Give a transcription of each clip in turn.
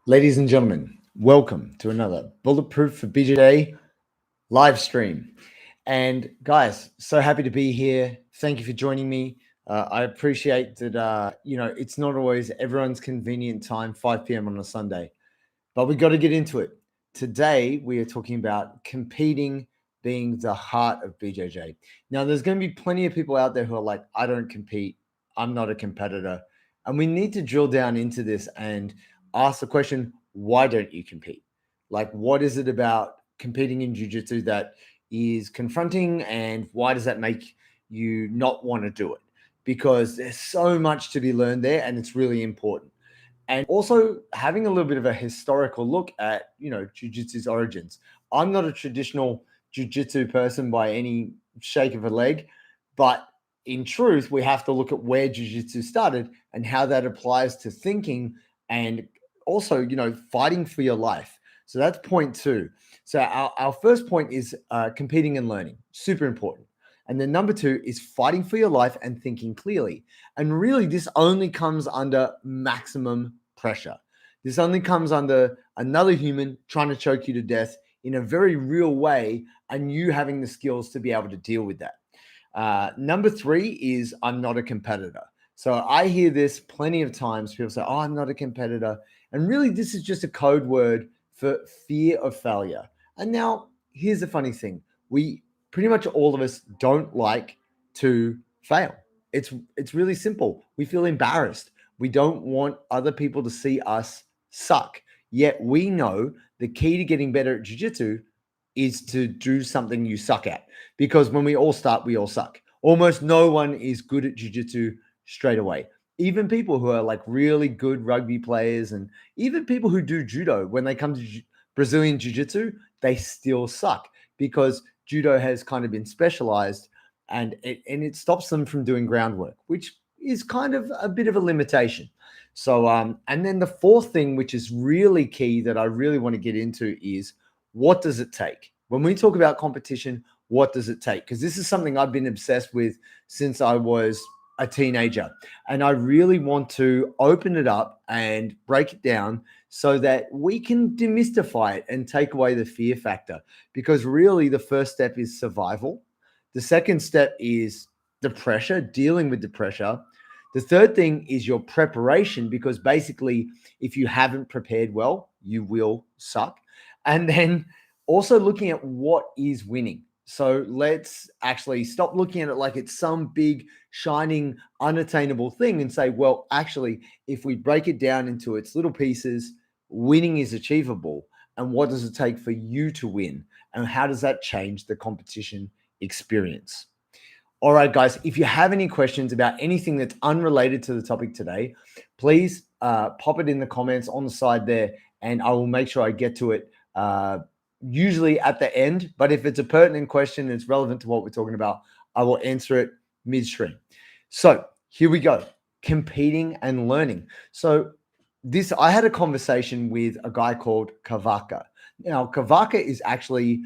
Ladies and gentlemen, welcome to another Bulletproof for BJJ live stream. And guys, so happy to be here. Thank you for joining me. I appreciate that, it's not always everyone's convenient time, 5 p.m. on a Sunday, but we got to get into it. Today, we are talking about competing being the heart of BJJ. Now, there's going to be plenty of people out there who are like, I don't compete. I'm not a competitor. And we need to drill down into this and ask the question, why don't you compete? Like, what is it about competing in jiu-jitsu that is confronting, and why does that make you not want to do it? Because there's so much to be learned there, and it's really important. And also having a little bit of a historical look at, jiu-jitsu's origins. I'm not a traditional jiu-jitsu person by any shake of a leg, but in truth, we have to look at where jiu-jitsu started and how that applies to thinking and also, fighting for your life. So that's point two. So our first point is competing and learning, super important. And then number two is fighting for your life and thinking clearly. And really, this only comes under maximum pressure. This only comes under another human trying to choke you to death in a very real way, and you having the skills to be able to deal with that. Number three is I'm not a competitor. So I hear this plenty of times. People say, oh, I'm not a competitor. And really, this is just a code word for fear of failure. And now, here's the funny thing. We pretty much all of us don't like to fail. It's really simple. We feel embarrassed. We don't want other people to see us suck. Yet we know the key to getting better at jiu-jitsu is to do something you suck at. Because when we all start, we all suck. Almost no one is good at jiu-jitsu straight away. Even people who are like really good rugby players, and even people who do judo, when they come to Brazilian jiu-jitsu, they still suck because judo has kind of been specialized, and it stops them from doing groundwork, which is kind of a bit of a limitation. So, and then the fourth thing, which is really key that I really want to get into, is what does it take? When we talk about competition, what does it take? Because this is something I've been obsessed with since I was a teenager. And I really want to open it up and break it down so that we can demystify it and take away the fear factor. Because really, the first step is survival. The second step is the pressure, dealing with the pressure. The third thing is your preparation, because basically, if you haven't prepared well, you will suck. And then also looking at what is winning. So let's actually stop looking at it like it's some big, shining, unattainable thing and say, well, actually, if we break it down into its little pieces, winning is achievable. And what does it take for you to win? And how does that change the competition experience? All right, guys, if you have any questions about anything that's unrelated to the topic today, please pop it in the comments on the side there, and I will make sure I get to it usually at the end. But if it's a pertinent question, it's relevant to what we're talking about, I will answer it midstream. So here we go. Competing and learning. So I had a conversation with a guy called Cavaca. Now, Cavaca is actually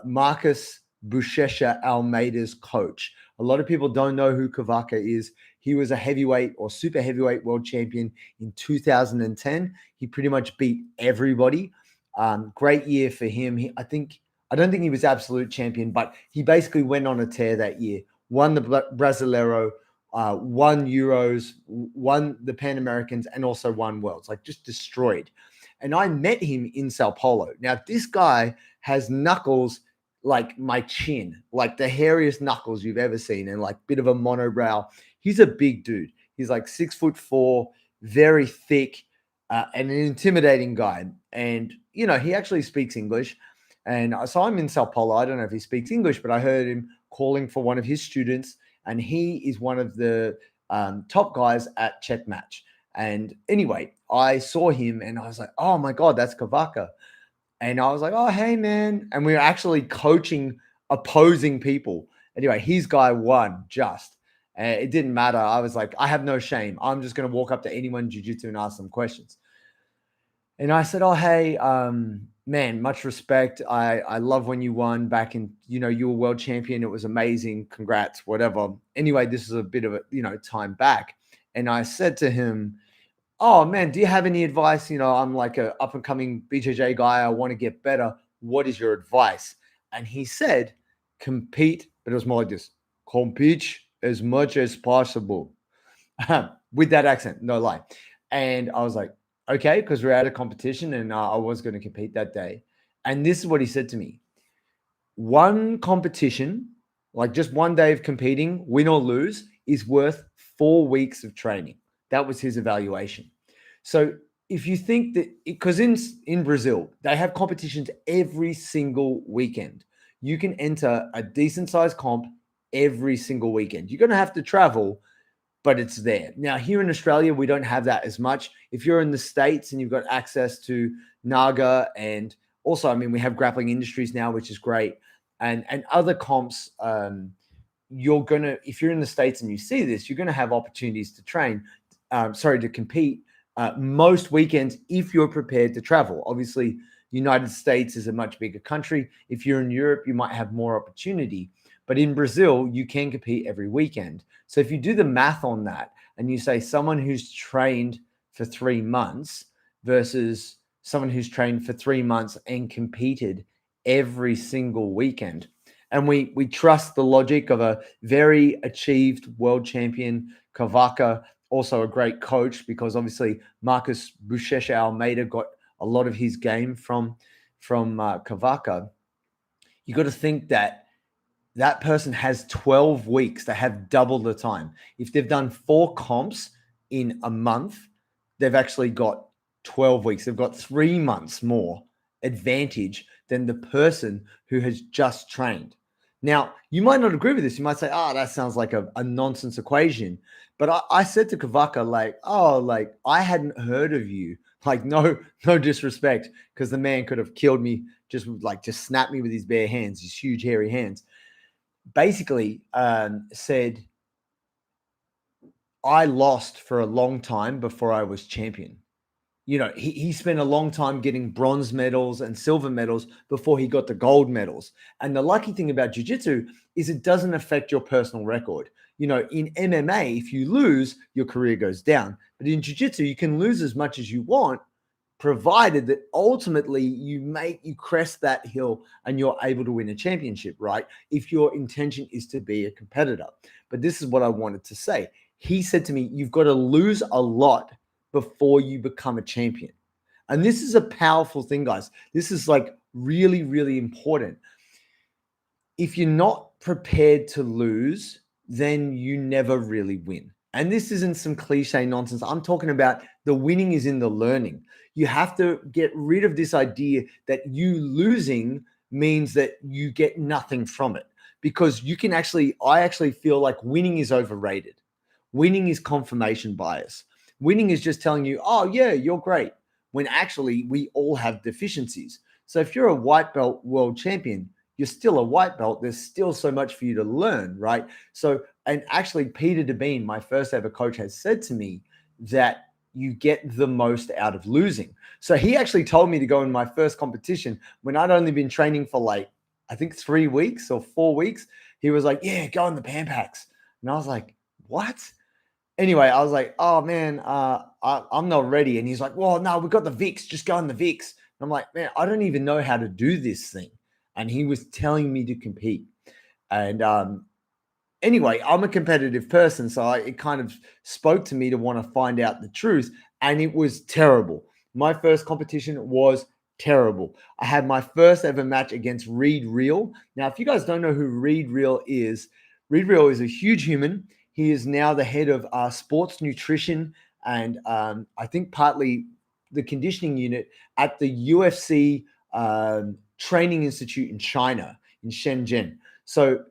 Marcus Buchecha Almeida's coach. A lot of people don't know who Cavaca is. He was a heavyweight or super heavyweight world champion in 2010. He pretty much beat everybody. Great year for him. I don't think he was absolute champion, but he basically went on a tear that year. Won the Brasileiro, won Euros, won the Pan Americans, and also won Worlds. Like, just destroyed. And I met him in Sao Paulo. Now, this guy has knuckles like my chin, like the hairiest knuckles you've ever seen, and like bit of a monobrow. He's a big dude. He's like 6'4", very thick, and an intimidating guy. And, he actually speaks English. And so I'm in Sao Paulo. I don't know if he speaks English, but I heard him calling for one of his students, and he is one of the top guys at Checkmatch. And anyway, I saw him and I was like, oh my God, that's Cavaca. And I was like, oh, hey, man. And we were actually coaching opposing people. Anyway, his guy won just. It didn't matter. I was like, I have no shame. I'm just going to walk up to anyone in jiu-jitsu and ask them questions. And I said, oh, hey, man, much respect. I love when you won back in, you were world champion. It was amazing. Congrats, whatever. Anyway, this is a bit of a, time back. And I said to him, oh man, do you have any advice? I'm like a up and coming BJJ guy. I want to get better. What is your advice? And he said, compete, but it was more like this: compete as much as possible. With that accent, no lie. And I was like, okay, because we're at a competition and I was going to compete that day. And this is what he said to me: one competition, like just one day of competing, win or lose, is worth 4 weeks of training. That was his evaluation. So if you think that, because in Brazil, they have competitions every single weekend. You can enter a decent sized comp every single weekend. You're going to have to travel, but it's there. Now, here in Australia, we don't have that as much. If you're in the States and you've got access to Naga, and also, I mean, we have Grappling Industries now, which is great, and other comps, you're going to, if you're in the States and you see this, you're going to have opportunities to to compete most weekends if you're prepared to travel. Obviously, United States is a much bigger country. If you're in Europe, you might have more opportunity. But in Brazil, you can compete every weekend. So if you do the math on that and you say someone who's trained for 3 months versus someone who's trained for 3 months and competed every single weekend, and we trust the logic of a very achieved world champion, Cavaca, also a great coach, because obviously Marcus Buchecha Almeida got a lot of his game from Cavaca. You got to think that that person has 12 weeks. They have double the time. If they've done 4 comps in a month, they've actually got 12 weeks. They've got 3 months more advantage than the person who has just trained. Now, you might not agree with this. You might say, that sounds like a nonsense equation. But I said to Cavaca, I hadn't heard of you. Like, no disrespect, because the man could have killed me, just snapped me with his bare hands, his huge, hairy hands. Basically, said, I lost for a long time before I was champion. He spent a long time getting bronze medals and silver medals before he got the gold medals. And the lucky thing about jiu-jitsu is it doesn't affect your personal record. In MMA, if you lose, your career goes down. But in jiu-jitsu, you can lose as much as you want, provided that ultimately you crest that hill and you're able to win a championship, right? If your intention is to be a competitor. But this is what I wanted to say. He said to me, you've got to lose a lot before you become a champion. And this is a powerful thing, guys. This is like really, really important. If you're not prepared to lose, then you never really win. And this isn't some cliche nonsense. I'm talking about the winning is in the learning. You have to get rid of this idea that you losing means that you get nothing from it, because I actually feel like winning is overrated. Winning is confirmation bias. Winning is just telling you, oh yeah, you're great, when actually we all have deficiencies. So if you're a white belt world champion, you're still a white belt. There's still so much for you to learn, right? So, and actually Peter DeBean, my first ever coach, has said to me that you get the most out of losing. So he actually told me to go in my first competition when I'd only been training for I think 3 weeks or 4 weeks. He was like, yeah, go in the Pan Packs. And I was like, what? Anyway, I was like, oh man, I'm not ready. And he's like, well, no, we got the VIX, just go in the VIX. And I'm like, man, I don't even know how to do this thing. And he was telling me to compete. And anyway, I'm a competitive person, so it kind of spoke to me to want to find out the truth. And it was terrible. My first competition was terrible. I had my first ever match against Reed Real. Now, if you guys don't know who Reed Real is a huge human. He is now the head of sports nutrition and I think partly the conditioning unit at the UFC Training Institute in China, in Shenzhen. So,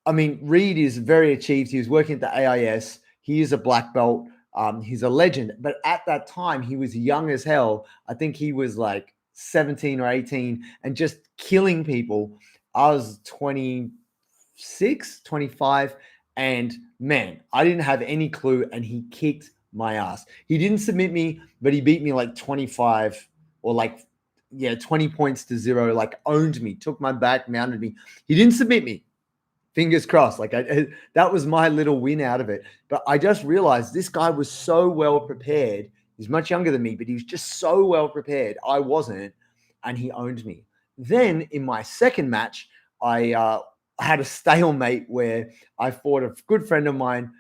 I mean, Reed is very achieved. He was working at the AIS. He is a black belt. He's a legend. But at that time, he was young as hell. I think he was like 17 or 18 and just killing people. I was 26, 25. And man, I didn't have any clue. And he kicked my ass. He didn't submit me, but he beat me like 25 or 20 points to 0, owned me, took my back, mounted me. He didn't submit me. Fingers crossed. That was my little win out of it. But I just realized this guy was so well prepared. He's much younger than me, but he was just so well prepared. I wasn't, and he owned me. Then in my second match, I had a stalemate where I fought a good friend of mine,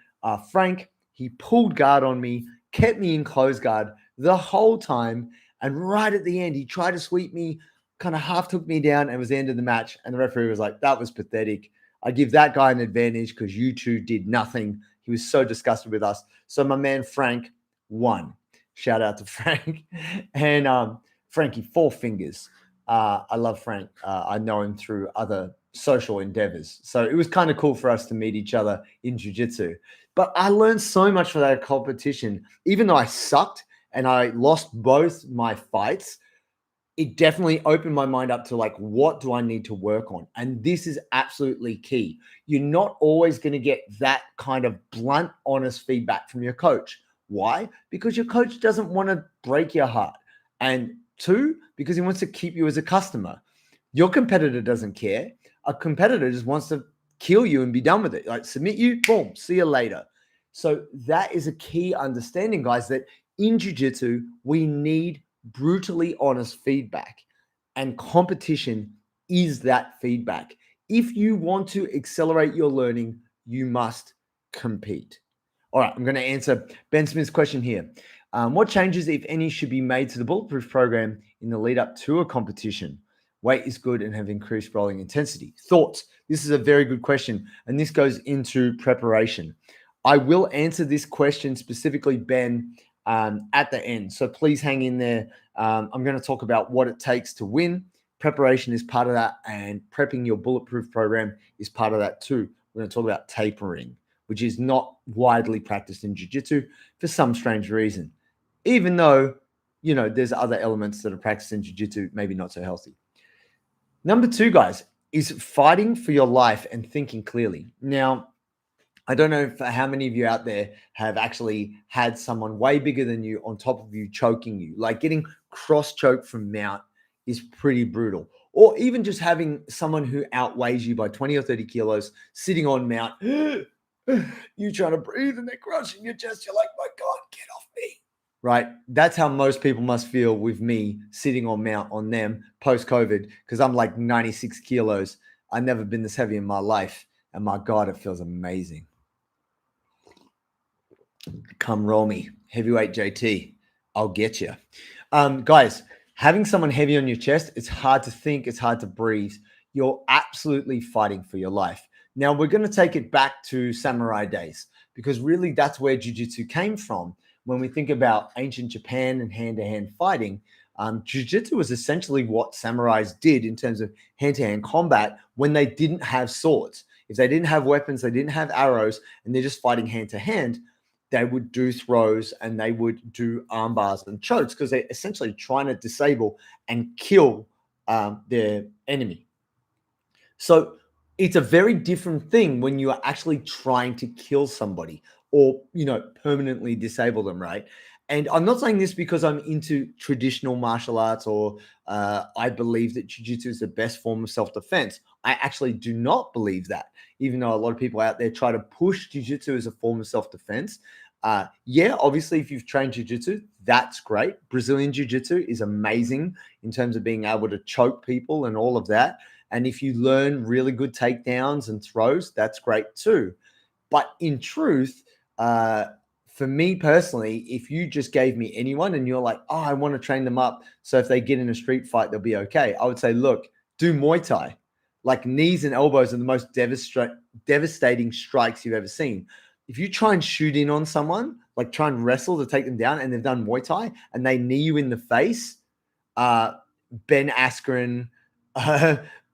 Frank. He pulled guard on me, kept me in close guard the whole time. And right at the end, he tried to sweep me, kind of half took me down, and it was the end of the match. And the referee was like, that was pathetic. I give that guy an advantage because you two did nothing. He was so disgusted with us. So my man, Frank, won. Shout out to Frank. And Frankie, four fingers. I love Frank. I know him through other social endeavors. So it was kind of cool for us to meet each other in jiu-jitsu. But I learned so much from that competition. Even though I sucked and I lost both my fights, it definitely opened my mind up to like, what do I need to work on? And this is absolutely key. You're not always going to get that kind of blunt, honest feedback from your coach. Why? Because your coach doesn't want to break your heart. And two, because he wants to keep you as a customer. Your competitor doesn't care. A competitor just wants to kill you and be done with it. Like submit you, boom, see you later. So that is a key understanding, guys, that in jiu-jitsu, we need brutally honest feedback, and competition is that feedback. If you want to accelerate your learning, you must compete. All right, I'm going to answer Ben Smith's question here. What changes, if any, should be made to the Bulletproof program in the lead up to a competition? Weight is good and have increased rolling intensity. Thoughts? This is a very good question, and this goes into preparation. I will answer this question specifically, Ben, at the end. So please hang in there. I'm going to talk about what it takes to win. Preparation is part of that, and prepping your Bulletproof program is part of that too. We're going to talk about tapering, which is not widely practiced in jiu-jitsu for some strange reason, even though, you know, there's other elements that are practiced in jiu-jitsu, maybe not so healthy. Number two, guys, is fighting for your life and thinking clearly. Now, I don't know how many of you out there have actually had someone way bigger than you on top of you choking you. Like getting cross-choked from mount is pretty brutal. Or even just having someone who outweighs you by 20 or 30 kilos sitting on mount, you trying to breathe and they're crushing your chest. You're like, my God, get off me. Right? That's how most people must feel with me sitting on mount on them post-COVID, because I'm like 96 kilos. I've never been this heavy in my life. And my God, it feels amazing. Come roll me. Heavyweight JT. I'll get you. Guys, having someone heavy on your chest, it's hard to think. It's hard to breathe. You're absolutely fighting for your life. Now, we're going to take it back to samurai days, because really that's where jiu-jitsu came from. When we think about ancient Japan and hand-to-hand fighting, jiu-jitsu was essentially what samurais did in terms of hand-to-hand combat when they didn't have swords. If they didn't have weapons, they didn't have arrows, and they're just fighting hand-to-hand, they would do throws and they would do arm bars and chokes, because they're essentially trying to disable and kill their enemy. So it's a very different thing when you are actually trying to kill somebody or, you know, permanently disable them, right? And I'm not saying this because I'm into traditional martial arts or I believe that jiu-jitsu is the best form of self-defense. I actually do not believe that, even though a lot of people out there try to push jiu-jitsu as a form of self-defense. Yeah, obviously, if you've trained jiu-jitsu, that's great. Brazilian jiu-jitsu is amazing in terms of being able to choke people and all of that. And if you learn really good takedowns and throws, that's great too. But in truth, for me personally, if you just gave me anyone and you're like, oh, I want to train them up so if they get in a street fight, they'll be okay, I would say, look, do Muay Thai. Like knees and elbows are the most devastating strikes you've ever seen. If you try and shoot in on someone, like try and wrestle to take them down, and they've done Muay Thai and they knee you in the face, Ben Askren,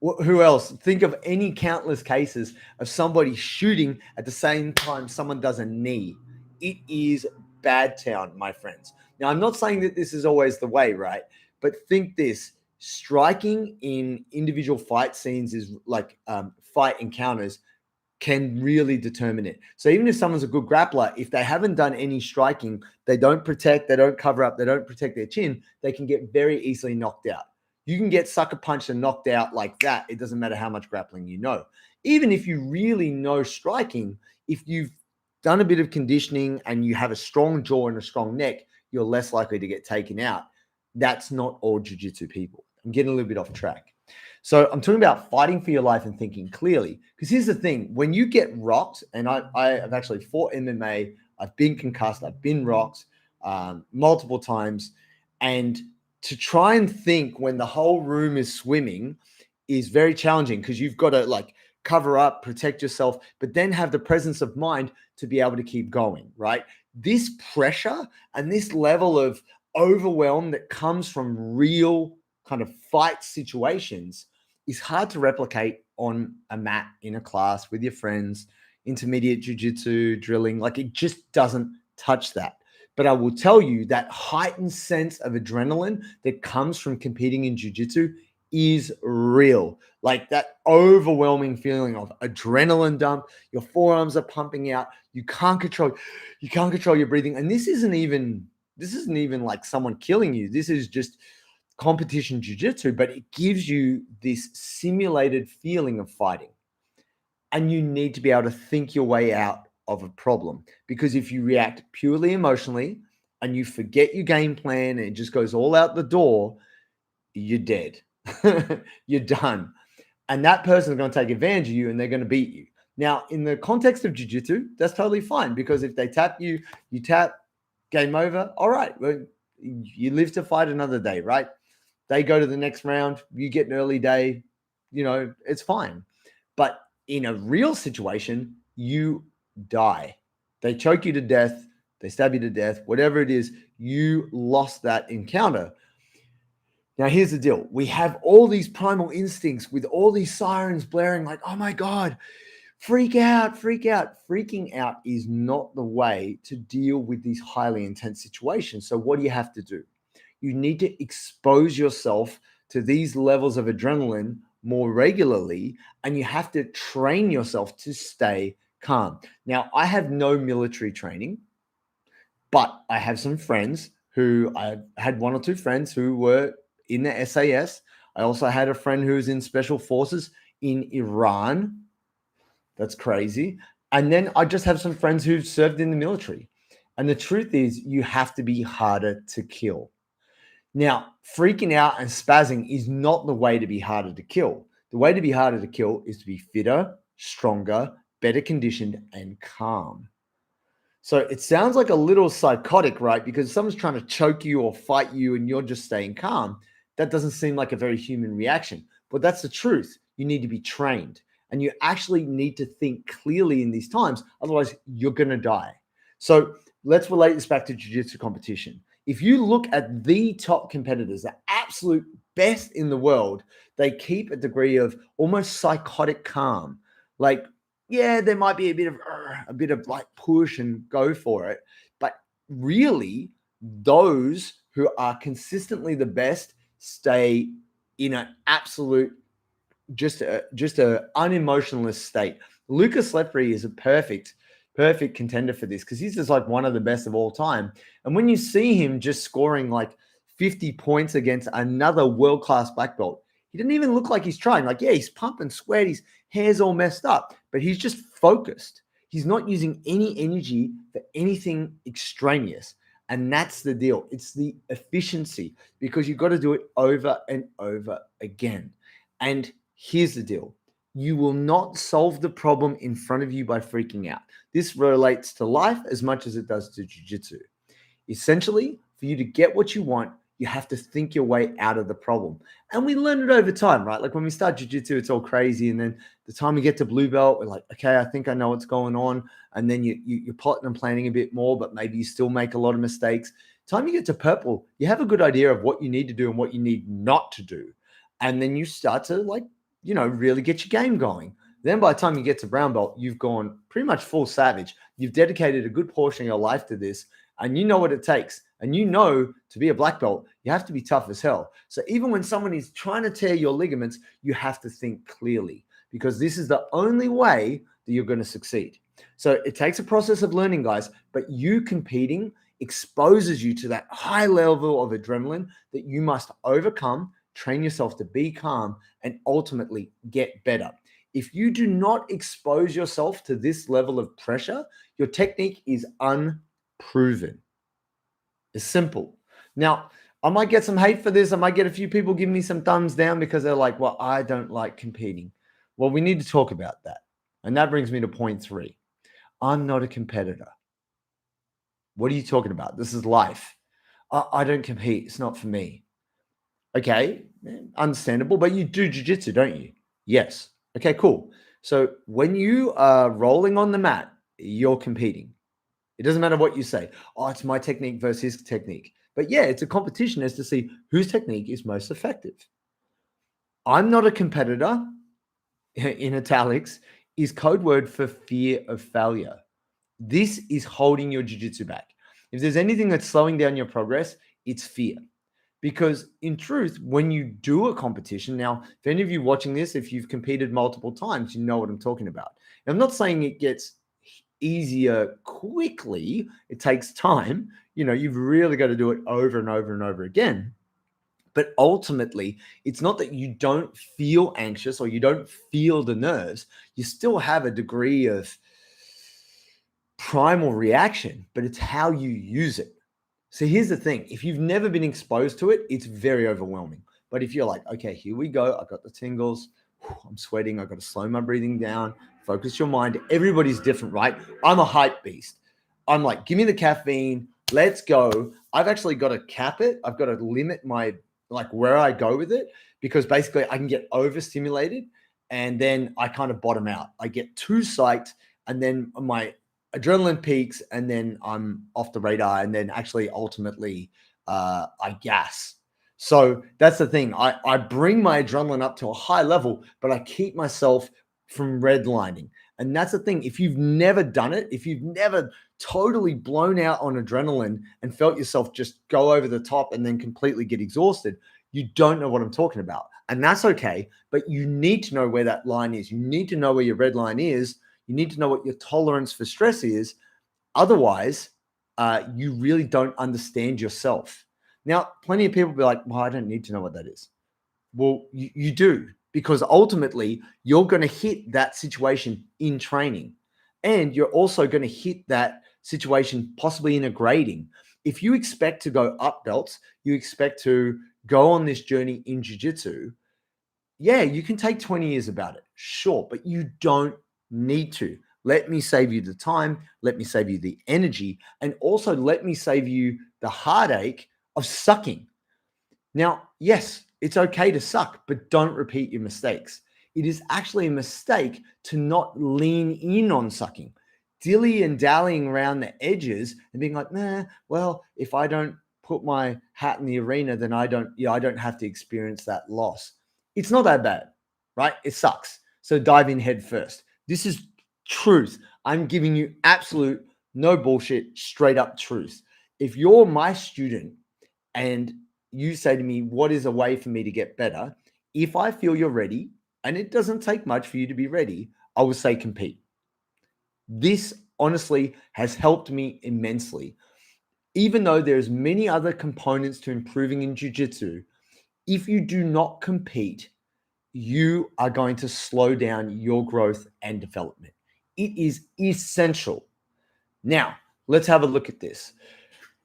who else? Think of any countless cases of somebody shooting at the same time someone does a knee. It is bad town, my friends. Now, I'm not saying that this is always the way, right? But think this. Striking in individual fight scenes is like fight encounters can really determine it. So even if someone's a good grappler, if they haven't done any striking, they don't protect, they don't cover up, they don't protect their chin, they can get very easily knocked out. You can get sucker punched and knocked out like that. It doesn't matter how much grappling you know. Even if you really know striking, if you've done a bit of conditioning and you have a strong jaw and a strong neck, you're less likely to get taken out. That's not all jiu-jitsu people. I'm getting a little bit off track. So I'm talking about fighting for your life and thinking clearly. Because here's the thing, when you get rocked, and I have actually fought MMA, I've been concussed, I've been rocked multiple times. And to try and think when the whole room is swimming is very challenging because you've got to like cover up, protect yourself, but then have the presence of mind to be able to keep going, right? This pressure and this level of overwhelm that comes from real kind of fight situations is hard to replicate on a mat in a class with your friends, intermediate jiu-jitsu, drilling. Like it just doesn't touch that. But I will tell you that heightened sense of adrenaline that comes from competing in jiu-jitsu is real. Like that overwhelming feeling of adrenaline dump, your forearms are pumping out, you can't control your breathing. And this isn't even like someone killing you. This is just competition jiu-jitsu, but it gives you this simulated feeling of fighting. And you need to be able to think your way out of a problem, because if you react purely emotionally and you forget your game plan and it just goes all out the door, you're dead. You're done. And that person is going to take advantage of you and they're going to beat you. Now, in the context of jiu-jitsu, that's totally fine, because if they tap you, you tap, game over. All right. Well, you live to fight another day, right? They go to the next round, you get an early day, it's fine. But in a real situation, you die. They choke you to death, they stab you to death, whatever it is, you lost that encounter. Now, here's the deal. We have all these primal instincts with all these sirens blaring like, oh my God, freak out, freak out. Freaking out is not the way to deal with these highly intense situations. So what do you have to do? You need to expose yourself to these levels of adrenaline more regularly, and you have to train yourself to stay calm. Now, I have no military training, but I have some friends who I had one or two friends who were in the SAS. I also had a friend who was in special forces in Iran. That's crazy. And then I just have some friends who've served in the military. And the truth is, you have to be harder to kill. Now, freaking out and spazzing is not the way to be harder to kill. The way to be harder to kill is to be fitter, stronger, better conditioned, and calm. So it sounds like a little psychotic, right? Because someone's trying to choke you or fight you and you're just staying calm. That doesn't seem like a very human reaction. But that's the truth. You need to be trained. And you actually need to think clearly in these times. Otherwise, you're going to die. So let's relate this back to jiu-jitsu competition. If you look at the top competitors, the absolute best in the world, they keep a degree of almost psychotic calm. Like, yeah, there might be a bit of like push and go for it. But really, those who are consistently the best stay in an absolute, just a unemotionless state. Lucas Lepre is a perfect contender for this, because he's just like one of the best of all time. And when you see him just scoring like 50 points against another world-class black belt, he didn't even look like he's trying. Like, yeah, he's pumping sweat, his hair's all messed up, but he's just focused. He's not using any energy for anything extraneous. And that's the deal. It's the efficiency, because you've got to do it over and over again. And here's the deal. You will not solve the problem in front of you by freaking out. This relates to life as much as it does to jiu-jitsu. Essentially, for you to get what you want, you have to think your way out of the problem. And we learn it over time, right? Like when we start jiu-jitsu, it's all crazy. And then the time we get to blue belt, we're like, okay, I think I know what's going on. And then you're plotting and planning a bit more, but maybe you still make a lot of mistakes. Time you get to purple, you have a good idea of what you need to do and what you need not to do. And then you start to really get your game going. Then by the time you get to brown belt, you've gone pretty much full savage. You've dedicated a good portion of your life to this, and you know what it takes. And you know, to be a black belt, you have to be tough as hell. So even when someone is trying to tear your ligaments, you have to think clearly, because this is the only way that you're going to succeed. So it takes a process of learning, guys, but you competing exposes you to that high level of adrenaline that you must overcome, train yourself to be calm, and ultimately get better. If you do not expose yourself to this level of pressure, your technique is unproven. It's simple. Now, I might get some hate for this. I might get a few people giving me some thumbs down because they're like, well, I don't like competing. Well, we need to talk about that. And that brings me to point 3. I'm not a competitor. What are you talking about? This is life. I don't compete. It's not for me. Okay, understandable, but you do jiu-jitsu, don't you? Yes. Okay, cool. So when you are rolling on the mat, you're competing. It doesn't matter what you say. Oh, it's my technique versus his technique. But yeah, it's a competition as to see whose technique is most effective. I'm not a competitor, in italics, is code word for fear of failure. This is holding your jiu-jitsu back. If there's anything that's slowing down your progress, it's fear. Because in truth, when you do a competition, now, if any of you watching this, if you've competed multiple times, you know what I'm talking about. And I'm not saying it gets easier quickly. It takes time. You've really got to do it over and over and over again. But ultimately, it's not that you don't feel anxious or you don't feel the nerves. You still have a degree of primal reaction, but it's how you use it. So here's the thing. If you've never been exposed to it, it's very overwhelming. But if you're like, okay, here we go. I got the tingles. I'm sweating. I got to slow my breathing down. Focus your mind. Everybody's different, right? I'm a hype beast. I'm like, give me the caffeine. Let's go. I've actually got to cap it. I've got to limit my, like, where I go with it, because basically I can get overstimulated and then I kind of bottom out. I get too psyched and then my adrenaline peaks and then I'm off the radar, and then actually ultimately I gas. So that's the thing. I bring my adrenaline up to a high level, but I keep myself from redlining. And that's the thing. If you've never done it, if you've never totally blown out on adrenaline and felt yourself just go over the top and then completely get exhausted, you don't know what I'm talking about. And that's okay. But you need to know where that line is. You need to know where your red line is. You need to know what your tolerance for stress is. Otherwise, you really don't understand yourself. Now, plenty of people will be like, well, I don't need to know what that is. Well, you do, because ultimately you're going to hit that situation in training. And you're also going to hit that situation possibly in a grading. If you expect to go up belts, you expect to go on this journey in jiu-jitsu, yeah, you can take 20 years about it. Sure, but you don't need to. Let me save you the time. Let me save you the energy. And also let me save you the heartache of sucking. Now, yes, it's okay to suck, but don't repeat your mistakes. It is actually a mistake to not lean in on sucking. Dilly and dallying around the edges and being like, nah, well, if I don't put my hat in the arena, then I don't have to experience that loss. It's not that bad, right? It sucks. So dive in head first. This is truth. I'm giving you absolute, no bullshit, straight up truth. If you're my student and you say to me, what is a way for me to get better? If I feel you're ready, and it doesn't take much for you to be ready, I will say compete. This honestly has helped me immensely. Even though there's many other components to improving in jiu-jitsu, if you do not compete, you are going to slow down your growth and development. It is essential. Now, let's have a look at this.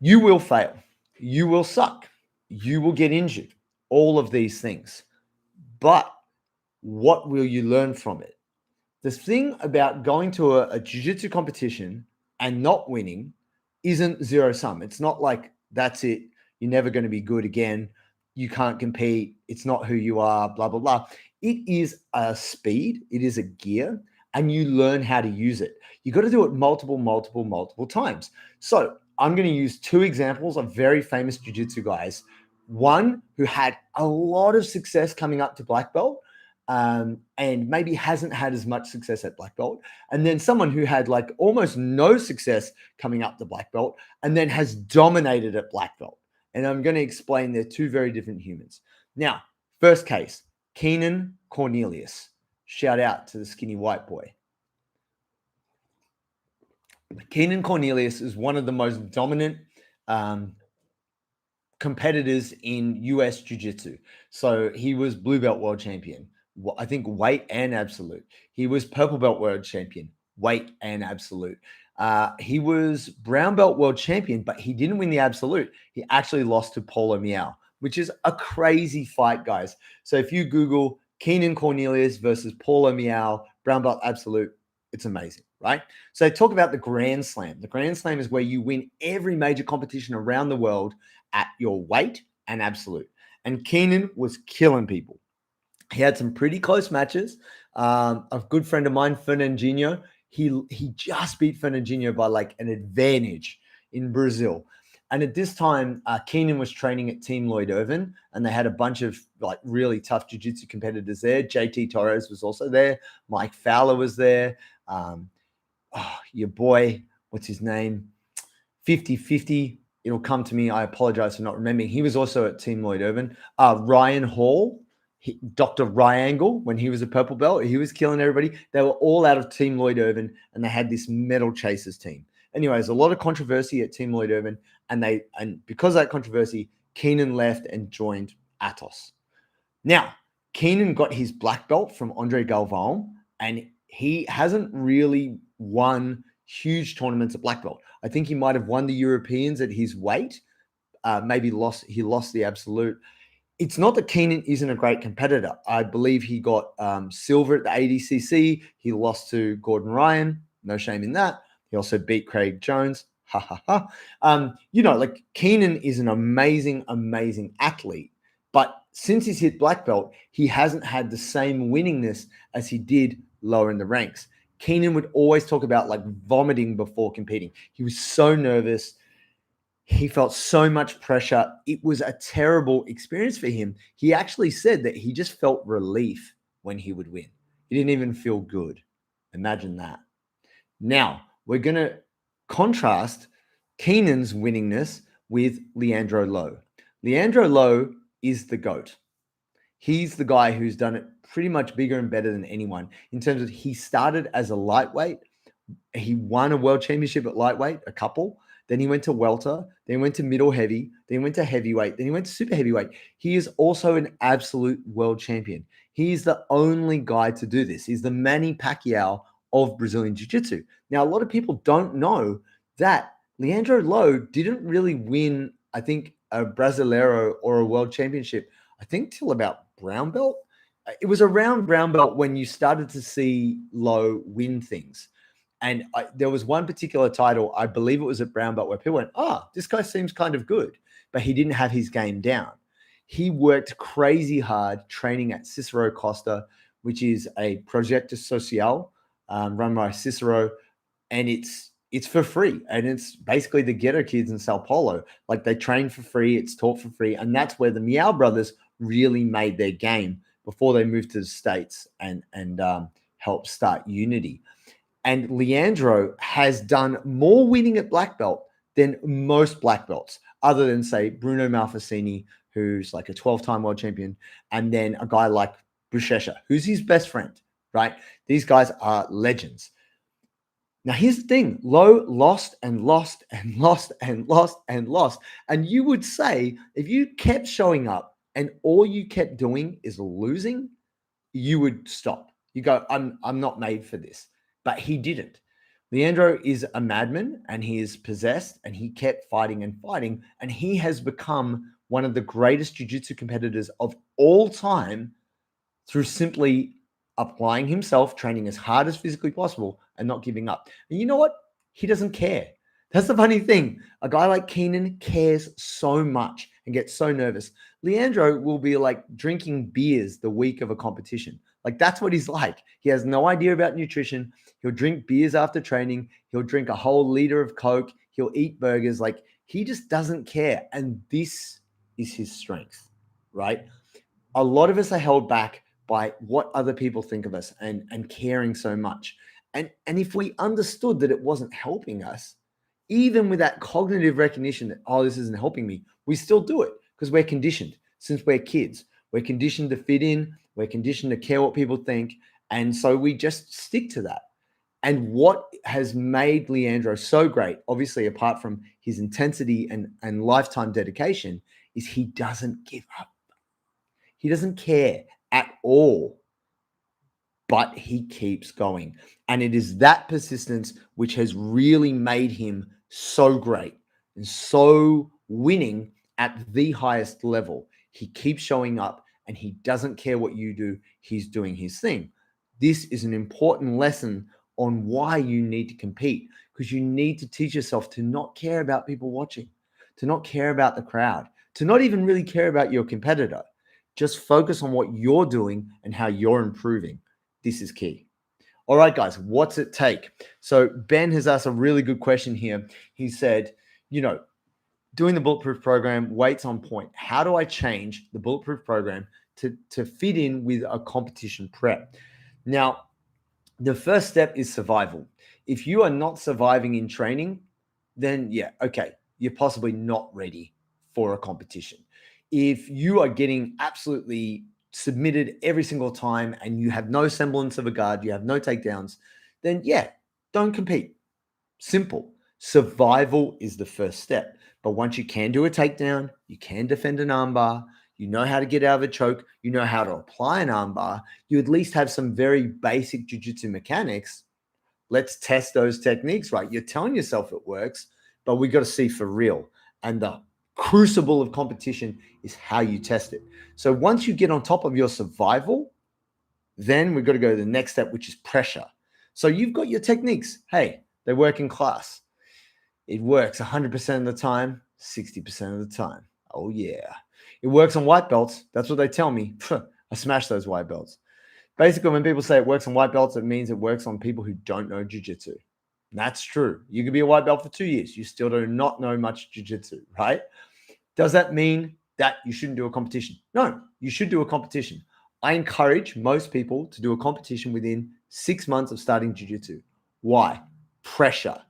You will fail. You will suck. You will get injured. All of these things. But what will you learn from it? The thing about going to a jiu-jitsu competition and not winning isn't zero sum. It's not like that's it. You're never going to be good again. You can't compete. It's not who you are, blah, blah, blah. It is a speed. It is a gear, and you learn how to use it. You got to do it multiple times. So I'm going to use 2 examples of very famous jiu-jitsu guys. One who had a lot of success coming up to black belt, and maybe hasn't had as much success at black belt. And then someone who had like almost no success coming up to black belt and then has dominated at black belt. And I'm going to explain they're 2 very different humans. Now, first case, Keenan Cornelius. Shout out to the skinny white boy. Keenan Cornelius is one of the most dominant competitors in US Jiu-Jitsu. So he was blue belt world champion, I think weight and absolute. He was purple belt world champion, weight and absolute. He was brown belt world champion, but he didn't win the absolute. He actually lost to Paulo Miao, which is a crazy fight, guys. So if you Google Keenan Cornelius versus Paulo Miao, brown belt absolute, it's amazing, right? So talk about the Grand Slam. The Grand Slam is where you win every major competition around the world at your weight and absolute. And Keenan was killing people. He had some pretty close matches. A good friend of mine, Fernandinho, he just beat Fernandinho by like an advantage in Brazil. And at this time, Keenan was training at Team Lloyd Irvin, and they had a bunch of like really tough jiu-jitsu competitors there. JT Torres was also there. Mike Fowler was there. Your boy, what's his name? 50-50. It'll come to me. I apologize for not remembering. He was also at Team Lloyd Irvin. Ryan Hall, Dr. Ryangle, when he was a purple belt, he was killing everybody. They were all out of Team Lloyd Irvin, and they had this Metal Chasers team. Anyways, a lot of controversy at Team Lloyd Irvin, and because of that controversy, Keenan left and joined Atos. Now, Keenan got his black belt from Andre Galvão, and he hasn't really won huge tournaments at black belt. I think he might have won the Europeans at his weight. He lost the absolute. It's not that Keenan isn't a great competitor. I believe he got silver at the ADCC. He lost to Gordon Ryan. No shame in that. He also beat Craig Jones. Ha ha ha. Like Keenan is an amazing, amazing athlete. But since he's hit black belt, he hasn't had the same winningness as he did lower in the ranks. Keenan would always talk about like vomiting before competing. He was so nervous. He felt so much pressure. It was a terrible experience for him. He actually said that he just felt relief when he would win. He didn't even feel good. Imagine that. Now, we're going to contrast Keenan's winningness with Leandro Lo. Leandro Lo is the GOAT. He's the guy who's done it pretty much bigger and better than anyone in terms of he started as a lightweight. He won a world championship at lightweight, a couple. Then he went to welter. Then he went to middle heavy. Then he went to heavyweight. Then he went to super heavyweight. He is also an absolute world champion. He is the only guy to do this. He's the Manny Pacquiao of Brazilian Jiu-Jitsu. Now, a lot of people don't know that Leandro Lo didn't really win, I think, a Brasileiro or a world championship, I think, till about brown belt. It was around brown belt when you started to see Lo win things. And there was one particular title, I believe it was at brown belt, where people went, this guy seems kind of good, but he didn't have his game down. He worked crazy hard training at Cicero Costa, which is a Projeto Social run by Cicero, and it's for free. And it's basically the ghetto kids in Sao Paulo. Like they train for free, it's taught for free. And that's where the Miao brothers really made their game before they moved to the States and helped start Unity. And Leandro has done more winning at black belt than most black belts, other than, say, Bruno Malfacini, who's like a 12-time world champion, and then a guy like Buchecha, who's his best friend, right? These guys are legends. Now, here's the thing. Lo lost and lost and lost and lost and lost. And you would say, if you kept showing up and all you kept doing is losing, you would stop. You go, I'm not made for this. But he didn't. Leandro is a madman, and he is possessed, and he kept fighting and fighting, and he has become one of the greatest jiu-jitsu competitors of all time through simply applying himself, training as hard as physically possible, and not giving up. And you know what? He doesn't care. That's the funny thing. A guy like Keenan cares so much and gets so nervous. Leandro will be like drinking beers the week of a competition. Like that's what he's like. He has no idea about nutrition. He'll drink beers after training. He'll drink a whole liter of Coke. He'll eat burgers. Like he just doesn't care. And this is his strength, right? A lot of us are held back by what other people think of us and caring so much. And if we understood that it wasn't helping us, even with that cognitive recognition that, this isn't helping me, we still do it because we're conditioned since we're kids. We're conditioned to fit in. We're conditioned to care what people think. And so we just stick to that. And what has made Leandro so great, obviously, apart from his intensity and lifetime dedication, is he doesn't give up. He doesn't care at all. but he keeps going. And it is that persistence which has really made him so great and so winning at the highest level. He keeps showing up and he doesn't care what you do. He's doing his thing. This is an important lesson on why you need to compete, because you need to teach yourself to not care about people watching, to not care about the crowd, to not even really care about your competitor. Just focus on what you're doing and how you're improving. This is key. All right, guys, what's it take? So Ben has asked a really good question here. He said, doing the Bulletproof program, weights on point. How do I change the Bulletproof program to fit in with a competition prep? Now, the first step is survival. If you are not surviving in training, then yeah, okay, you're possibly not ready for a competition. If you are getting absolutely submitted every single time and you have no semblance of a guard, you have no takedowns, then yeah, don't compete. Simple. Survival is the first step. But once you can do a takedown, you can defend an armbar, you know how to get out of a choke, you know how to apply an armbar, you at least have some very basic jiu-jitsu mechanics. Let's test those techniques, right? You're telling yourself it works, but we got to see for real. And the crucible of competition is how you test it. So once you get on top of your survival, then we've got to go to the next step, which is pressure. So you've got your techniques. Hey, they work in class. It works 100% of the time, 60% of the time. Oh, yeah. It works on white belts. That's what they tell me. I smash those white belts. Basically, when people say it works on white belts, it means it works on people who don't know jiu-jitsu. That's true. You could be a white belt for 2 years. You still do not know much jiu-jitsu, right? Does that mean that you shouldn't do a competition? No, you should do a competition. I encourage most people to do a competition within 6 months of starting jiu-jitsu. Why? Pressure.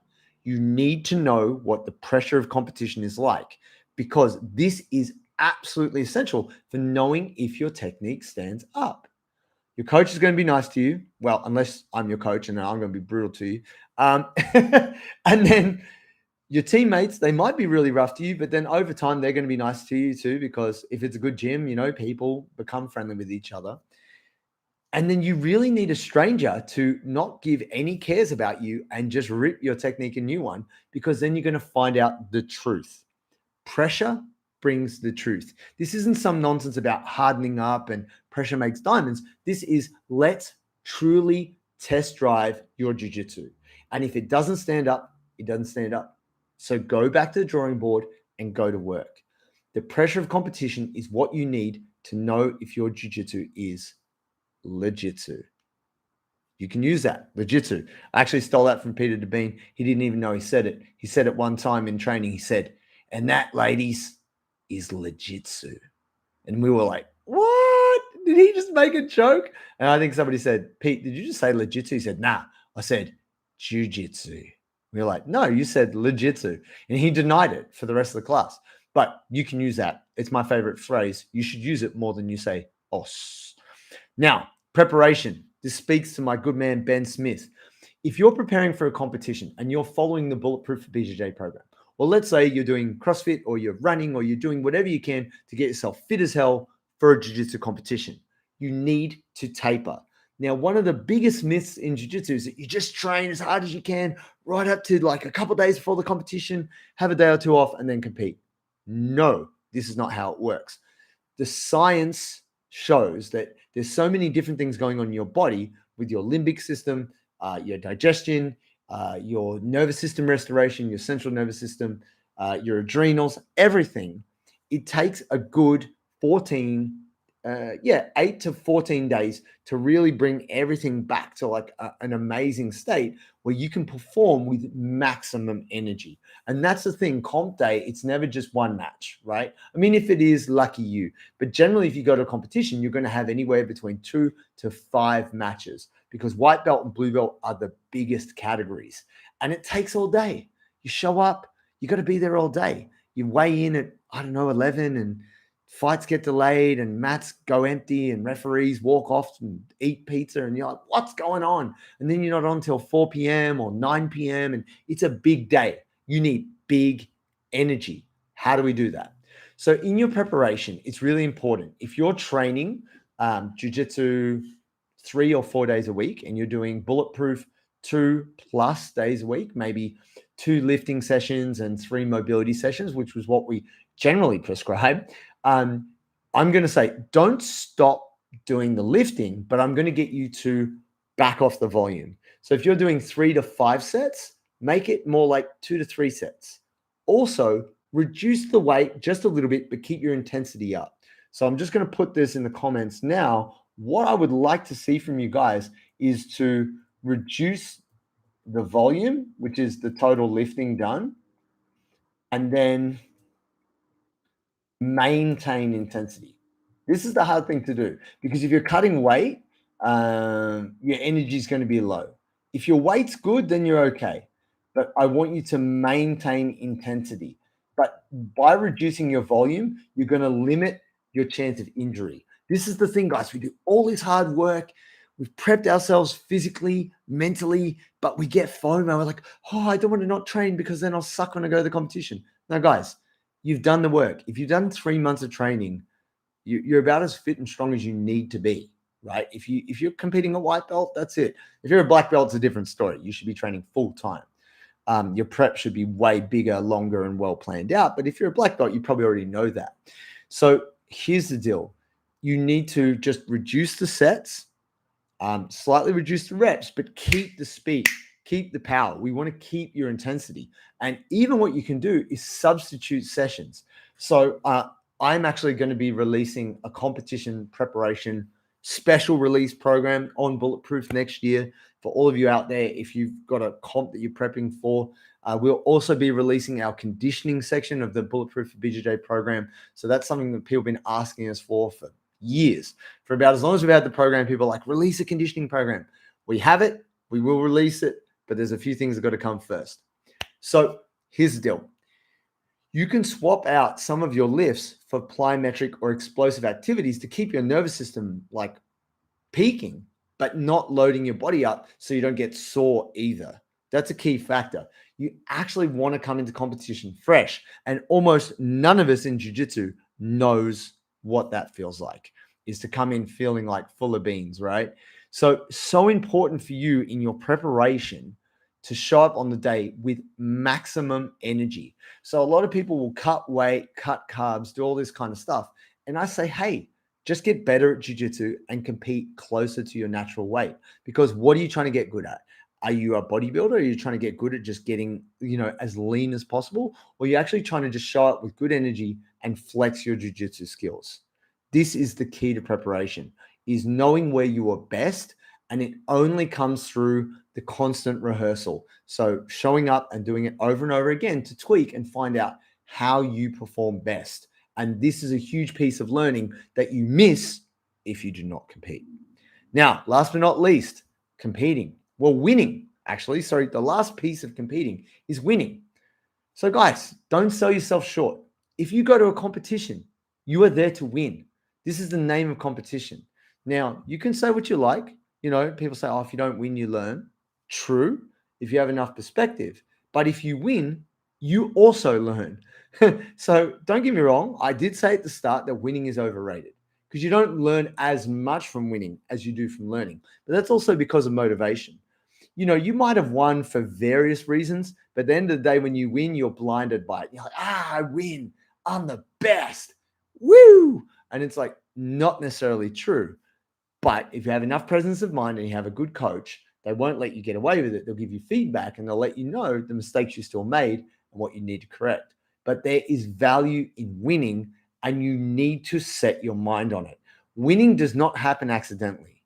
You need to know what the pressure of competition is like, because this is absolutely essential for knowing if your technique stands up. Your coach is going to be nice to you. Well, unless I'm your coach and then I'm going to be brutal to you. And then your teammates, they might be really rough to you, but then over time, they're going to be nice to you too, because if it's a good gym, people become friendly with each other. And then you really need a stranger to not give any cares about you and just rip your technique a new one, because then you're going to find out the truth. Pressure brings the truth. This isn't some nonsense about hardening up and pressure makes diamonds. This is, let's truly test drive your jiu-jitsu. And if it doesn't stand up, it doesn't stand up. So go back to the drawing board and go to work. The pressure of competition is what you need to know if your jiu-jitsu is legitsu. You can use that, legitsu. I actually stole that from Peter Devine. He didn't even know he said it. He said it one time in training. He said, and that, ladies, is legitsu. And we were like, what? Did he just make a joke? And I think somebody said, Pete, did you just say legitsu? He said, nah. I said, jiu-jitsu. We were like, no, you said legitsu. And he denied it for the rest of the class. But you can use that. It's my favorite phrase. You should use it more than you say os. Now, preparation. This speaks to my good man, Ben Smith. If you're preparing for a competition and you're following the Bulletproof for BJJ program, or let's say you're doing CrossFit or you're running or you're doing whatever you can to get yourself fit as hell for a jiu-jitsu competition, you need to taper. Now, one of the biggest myths in jiu-jitsu is that you just train as hard as you can right up to like a couple of days before the competition, have a day or two off, and then compete. No, this is not how it works. The science shows that there's so many different things going on in your body with your limbic system, your digestion, your nervous system restoration, your central nervous system, your adrenals, everything. It takes a good 8 to 14 days to really bring everything back to like an amazing state where you can perform with maximum energy. And that's the thing, comp day, it's never just one match, right? I mean, if it is, lucky you. But generally, if you go to a competition, you're going to have anywhere between 2 to 5 matches, because white belt and blue belt are the biggest categories. And it takes all day. You show up, you got to be there all day. You weigh in at, 11, and fights get delayed and mats go empty and referees walk off and eat pizza, and you're like, what's going on? And then you're not on until 4 p.m. or 9 p.m. and it's a big day. You need big energy. How do we do that? So in your preparation, it's really important. If you're training jiu-jitsu 3 or 4 days a week and you're doing bulletproof 2+ days a week, maybe 2 lifting sessions and 3 mobility sessions, which was what we generally prescribe, I'm going to say don't stop doing the lifting, but I'm going to get you to back off the volume. So if you're doing 3 to 5 sets, make it more like 2 to 3 sets. Also, reduce the weight just a little bit, but keep your intensity up. So I'm just going to put this in the comments now. What I would like to see from you guys is to reduce the volume, which is the total lifting done, and then maintain intensity. This is the hard thing to do because if you're cutting weight, your energy is going to be low. If your weight's good, then you're okay. But I want you to maintain intensity. But by reducing your volume, you're going to limit your chance of injury. This is the thing, guys. We do all this hard work. We've prepped ourselves physically, mentally, but we get FOMO. We're like, oh, I don't want to not train because then I'll suck when I go to the competition. No, guys, you've done the work. If you've done 3 months of training, you're about as fit and strong as you need to be, right? If you're competing at white belt, that's it. If you're a black belt, it's a different story. You should be training full time. Your prep should be way bigger, longer, and well planned out. But if you're a black belt, you probably already know that. So here's the deal. You need to just reduce the sets, slightly reduce the reps, but keep the speed, keep the power. We want to keep your intensity. And even what you can do is substitute sessions. So I'm actually going to be releasing a competition preparation special release program on Bulletproof next year. For all of you out there, if you've got a comp that you're prepping for, we'll also be releasing our conditioning section of the Bulletproof for BJJ program. So that's something that people have been asking us for years. For about as long as we've had the program, people are like, release a conditioning program. We have it. We will release it. But there's a few things that got to come first. So here's the deal. You can swap out some of your lifts for plyometric or explosive activities to keep your nervous system like peaking, but not loading your body up so you don't get sore either. That's a key factor. You actually want to come into competition fresh, and almost none of us in jiu-jitsu knows what that feels like, is to come in feeling like full of beans, right? So important for you in your preparation to show up on the day with maximum energy. So a lot of people will cut weight, cut carbs, do all this kind of stuff. And I say, hey, just get better at jiu-jitsu and compete closer to your natural weight. Because what are you trying to get good at? Are you a bodybuilder? Or are you trying to get good at just getting, as lean as possible? Or are you actually trying to just show up with good energy and flex your jiu-jitsu skills? This is the key to preparation, is knowing where you are best. And it only comes through the constant rehearsal. So showing up and doing it over and over again to tweak and find out how you perform best. And this is a huge piece of learning that you miss if you do not compete. Now, last but not least, competing. Well, winning, actually. Sorry, the last piece of competing is winning. So guys, don't sell yourself short. If you go to a competition, you are there to win. This is the name of competition. Now, you can say what you like. People say, oh, if you don't win, you learn. True, if you have enough perspective. But if you win, you also learn. So don't get me wrong. I did say at the start that winning is overrated because you don't learn as much from winning as you do from learning. But that's also because of motivation. You might have won for various reasons, but at the end of the day, when you win, you're blinded by it. You're like, I win. I'm the best. Woo! And it's like not necessarily true. But if you have enough presence of mind and you have a good coach, they won't let you get away with it. They'll give you feedback and they'll let you know the mistakes you still made and what you need to correct. But there is value in winning, and you need to set your mind on it. Winning does not happen accidentally.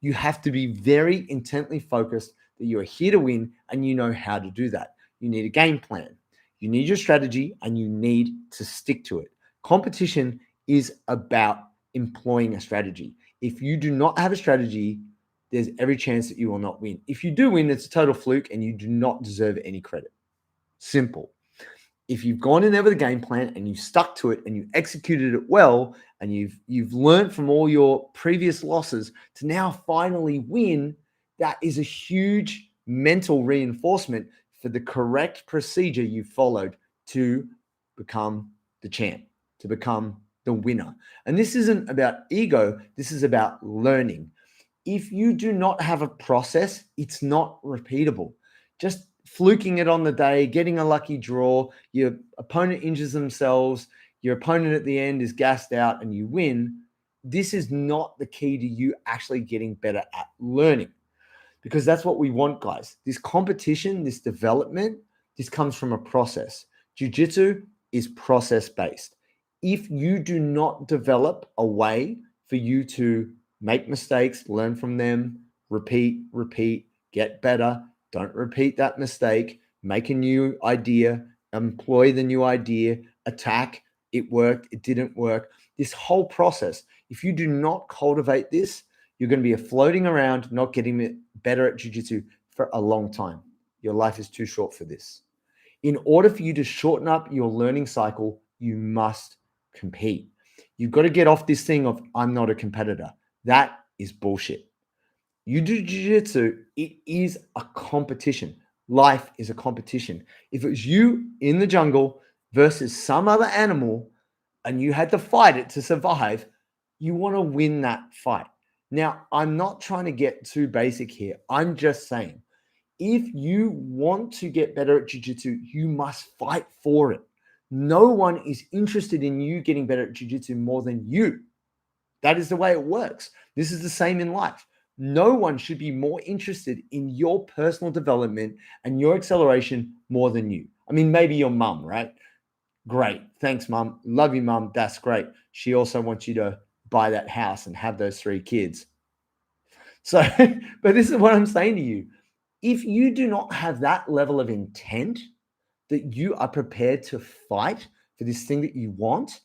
You have to be very intently focused that you are here to win and you know how to do that. You need a game plan. You need your strategy and you need to stick to it. Competition is about employing a strategy. If you do not have a strategy, there's every chance that you will not win. If you do win, it's a total fluke and you do not deserve any credit. Simple. If you've gone in there with a game plan and you stuck to it and you executed it well and you've learned from all your previous losses to now finally win, that is a huge mental reinforcement for the correct procedure you followed to become the champ, to become the winner. And this isn't about ego. This is about learning. If you do not have a process, it's not repeatable. Just fluking it on the day, getting a lucky draw, your opponent injures themselves, your opponent at the end is gassed out and you win. This is not the key to you actually getting better at learning, because that's what we want, guys. This competition, this development, this comes from a process. Jiu-jitsu is process-based. If you do not develop a way for you to make mistakes, learn from them, repeat, get better, don't repeat that mistake, make a new idea, employ the new idea, attack, it worked, it didn't work. This whole process, if you do not cultivate this, you're going to be floating around, not getting better at jiu-jitsu for a long time. Your life is too short for this. In order for you to shorten up your learning cycle, you must compete. You've got to get off this thing of, I'm not a competitor. That is bullshit. You do jiu-jitsu, it is a competition. Life is a competition. If it was you in the jungle versus some other animal and you had to fight it to survive, you want to win that fight. Now, I'm not trying to get too basic here. I'm just saying, if you want to get better at jiu-jitsu, you must fight for it. No one is interested in you getting better at jiu-jitsu more than you. That is the way it works. This is the same in life. No one should be more interested in your personal development and your acceleration more than you. I mean, maybe your mum, right? Great. Thanks, mum. Love you, mum. That's great. She also wants you to buy that house and have those 3 kids. So, but this is what I'm saying to you. If you do not have that level of intent that you are prepared to fight for this thing that you want,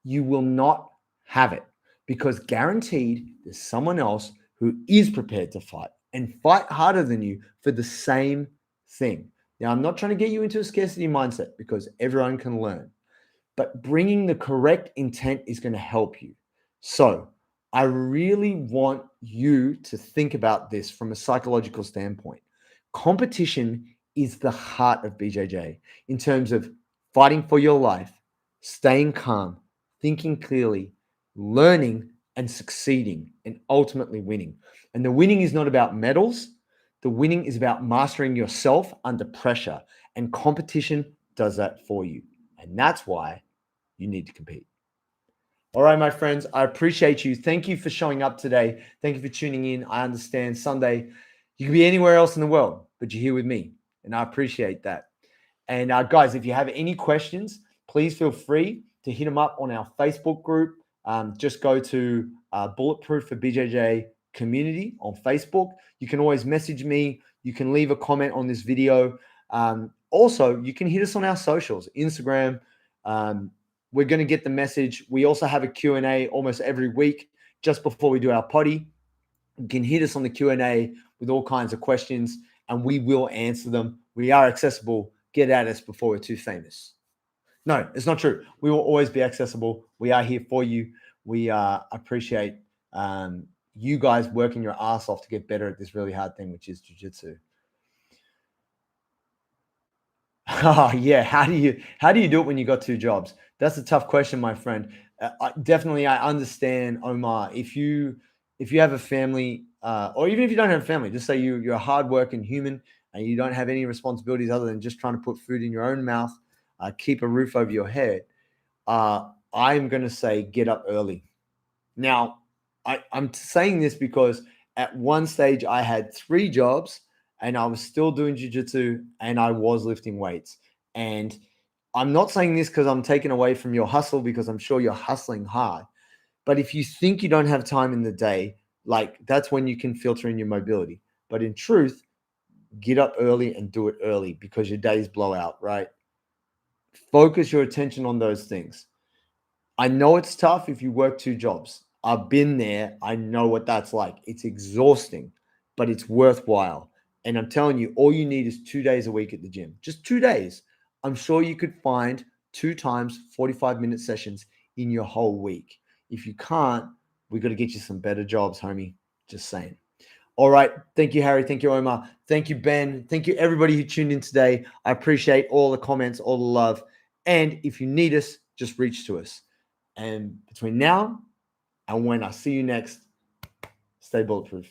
you will not have it, because guaranteed there's someone else who is prepared to fight and fight harder than you for the same thing. Now, I'm not trying to get you into a scarcity mindset, because everyone can learn, but bringing the correct intent is going to help you. So I really want you to think about this from a psychological standpoint. Competition is the heart of BJJ in terms of fighting for your life, staying calm, thinking clearly, learning and succeeding, and ultimately winning. And the winning is not about medals. The winning is about mastering yourself under pressure. And competition does that for you. And that's why you need to compete. All right, my friends, I appreciate you. Thank you for showing up today. Thank you for tuning in. I understand Sunday, you could be anywhere else in the world, but you're here with me, and I appreciate that. And guys, if you have any questions, please feel free to hit them up on our Facebook group. Just go to Bulletproof for BJJ community on Facebook. You can always message me. You can leave a comment on this video. Also, you can hit us on our socials, Instagram. We're going to get the message. We also have a Q&A almost every week just before we do our potty. You can hit us on the Q&A with all kinds of questions, and we will answer them. We are accessible. Get at us before we're too famous. No, it's not true. We will always be accessible. We are here for you. We appreciate you guys working your ass off to get better at this really hard thing, which is jiu-jitsu. Oh yeah, how do you do it when you got 2 jobs? That's a tough question, my friend. Definitely, I understand, Omar. If you have a family, or even if you don't have a family, just say you're a hardworking human and you don't have any responsibilities other than just trying to put food in your own mouth, keep a roof over your head. I'm going to say get up early. Now, I'm saying this because at one stage I had 3 jobs and I was still doing jiu-jitsu and I was lifting weights. And I'm not saying this because I'm taking away from your hustle, because I'm sure you're hustling hard. But if you think you don't have time in the day, like, that's when you can filter in your mobility. But in truth, get up early and do it early, because your days blow out, right? Focus your attention on those things. I know it's tough if you work 2 jobs. I've been there. I know what that's like. It's exhausting, but it's worthwhile. And I'm telling you, all you need is 2 days a week at the gym. Just 2 days. I'm sure you could find 2 times 45-minute sessions in your whole week. If you can't, we got to get you some better jobs, homie. Just saying. All right. Thank you, Harry. Thank you, Omar. Thank you, Ben. Thank you, everybody who tuned in today. I appreciate all the comments, all the love. And if you need us, just reach to us. And between now and when I see you next, stay bulletproof.